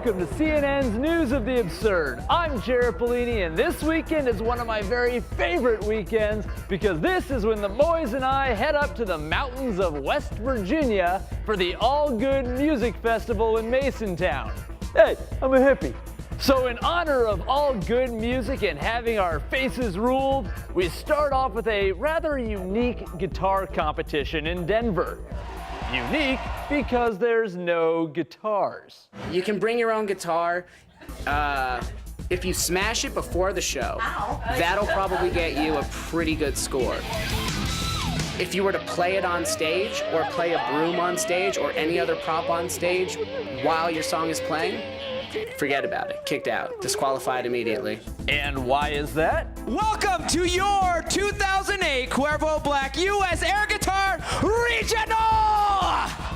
welcome to CNN's News of the Absurd. I'm Jared Bellini, and this weekend is one of my very favorite weekends because this is when the boys and I head up to the mountains of West Virginia for the All Good Music Festival in Masontown. Hey, I'm a hippie. So in honor of all good music and having our faces ruled, we start off with a rather unique guitar competition in Denver. Unique because there's no guitars. You can bring your own guitar. If you smash it before the show, that'll probably get you a pretty good score. If you were to play it on stage or play a broom on stage or any other prop on stage while your song is playing, forget about it. Kicked out. Disqualified immediately. And why is that? Welcome to your 2008 Cuervo Black U.S. Air Guitar Regional!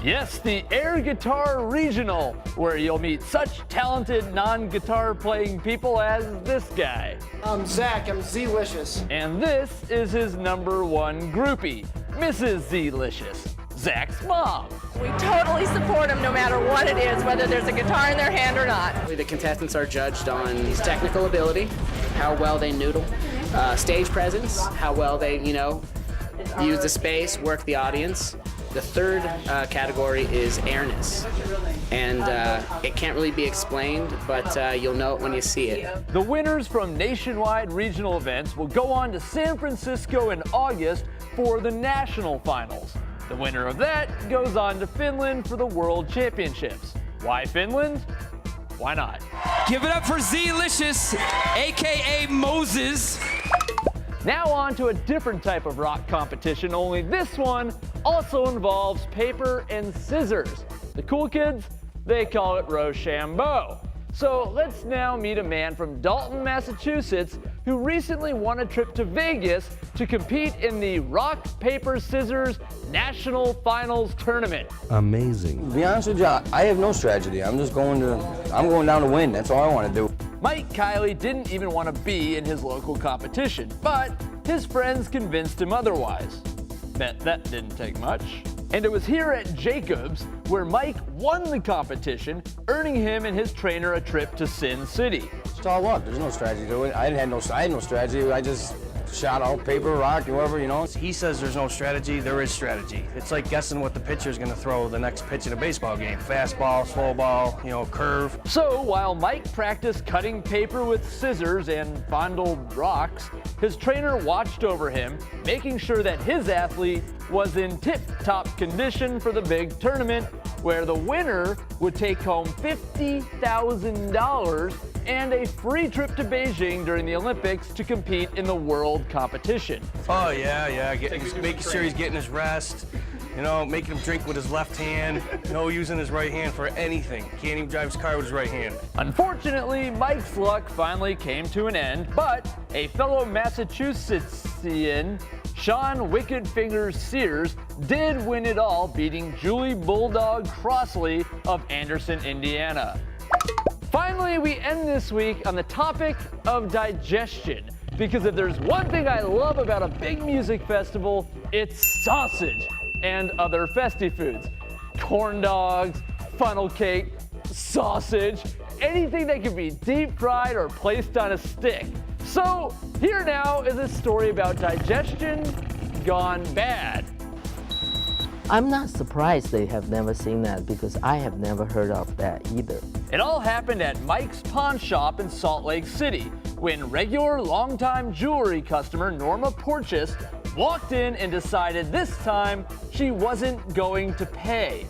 Yes, the Air Guitar Regional, where you'll meet such talented non-guitar playing people as this guy. I'm Zach, I'm Z-Licious. And this is his #1 groupie, Mrs. Z-Licious, Zach's mom. We totally support them no matter what it is, whether there's a guitar in their hand or not. The contestants are judged on technical ability, how well they noodle, stage presence, how well they, use the space, work the audience. The third category is airness, and it can't really be explained, but you'll know it when you see it. The winners from nationwide regional events will go on to San Francisco in August for the national finals. The winner of that goes on to Finland for the World Championships. Why Finland? Why not? Give it up for Z-Licious, a.k.a. Moses. Now on to a different type of rock competition, only this one also involves paper and scissors. The cool kids, they call it Rochambeau. So let's now meet a man from Dalton, Massachusetts, who recently won a trip to Vegas to compete in the Rock, Paper, Scissors National Finals Tournament. Amazing. To be honest with you, I have no strategy. I'm going down to win. That's all I want to do. Mike Kiley didn't even want to be in his local competition, but his friends convinced him otherwise. Bet that didn't take much. And it was here at Jacobs where Mike won the competition, earning him and his trainer a trip to Sin City. It's all luck. There's no strategy to it. I had no strategy. I just shot out paper, rock, whoever, He says there's no strategy. There is strategy. It's like guessing what the pitcher's going to throw the next pitch in a baseball game. Fastball, slow ball, curve. So while Mike practiced cutting paper with scissors and fondled rocks, his trainer watched over him, making sure that his athlete was in tip-top condition for the big tournament, where the winner would take home $50,000 and a free trip to Beijing during the Olympics to compete in the world competition. Oh, yeah. Making sure he's getting his rest. Making him drink with his left hand. No using his right hand for anything. Can't even drive his car with his right hand. Unfortunately, Mike's luck finally came to an end, but a fellow Massachusettsian, Sean Wicked Fingers Sears, did win it all, beating Julie Bulldog Crossley of Anderson, Indiana. Finally, we end this week on the topic of digestion, because if there's one thing I love about a big music festival, it's sausage and other festive foods. Corn dogs, funnel cake, sausage, anything that can be deep fried or placed on a stick. So here now is a story about digestion gone bad. I'm not surprised they have never seen that because I have never heard of that either. It all happened at Mike's Pawn Shop in Salt Lake City when regular longtime jewelry customer Norma Porches walked in and decided this time she wasn't going to pay.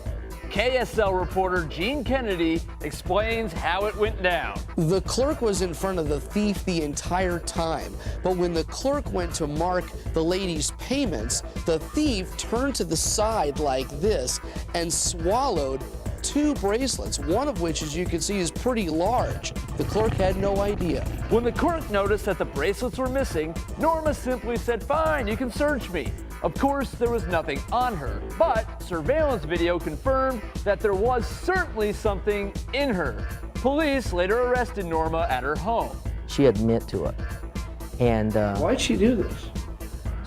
KSL reporter Gene Kennedy explains how it went down. The clerk was in front of the thief the entire time, but when the clerk went to mark the lady's payments, the thief turned to the side like this and swallowed 2 bracelets, one of which, as you can see, is pretty large. The clerk had no idea. When the clerk noticed that the bracelets were missing, Norma simply said, "Fine, you can search me." Of course, there was nothing on her, but surveillance video confirmed that there was certainly something in her. Police later arrested Norma at her home. She admitted to it. And Why'd she do this?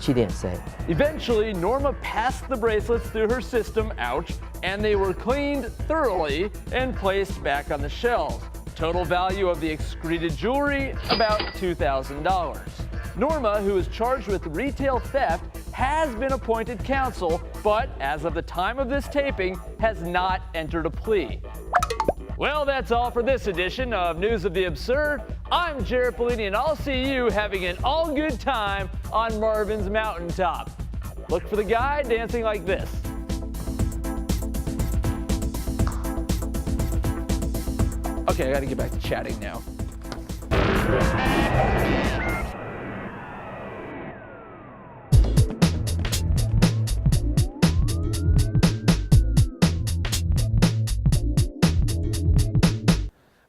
she didn't say. Eventually, Norma passed the bracelets through her system, ouch, and they were cleaned thoroughly and placed back on the shelves. Total value of the excreted jewelry, about $2,000. Norma, who is charged with retail theft, has been appointed counsel, but as of the time of this taping, has not entered a plea. Well, that's all for this edition of News of the Absurd. I'm Jared Polini, and I'll see you having an all-good time on Marvin's Mountaintop. Look for the guy dancing like this. Okay, I gotta get back to chatting now.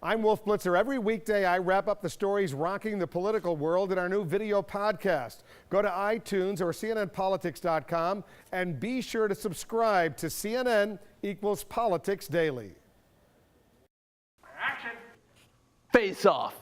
I'm Wolf Blitzer. Every weekday, I wrap up the stories rocking the political world in our new video podcast. Go to iTunes or CNNPolitics.com and be sure to subscribe to CNN Equals Politics Daily. Action. Face off.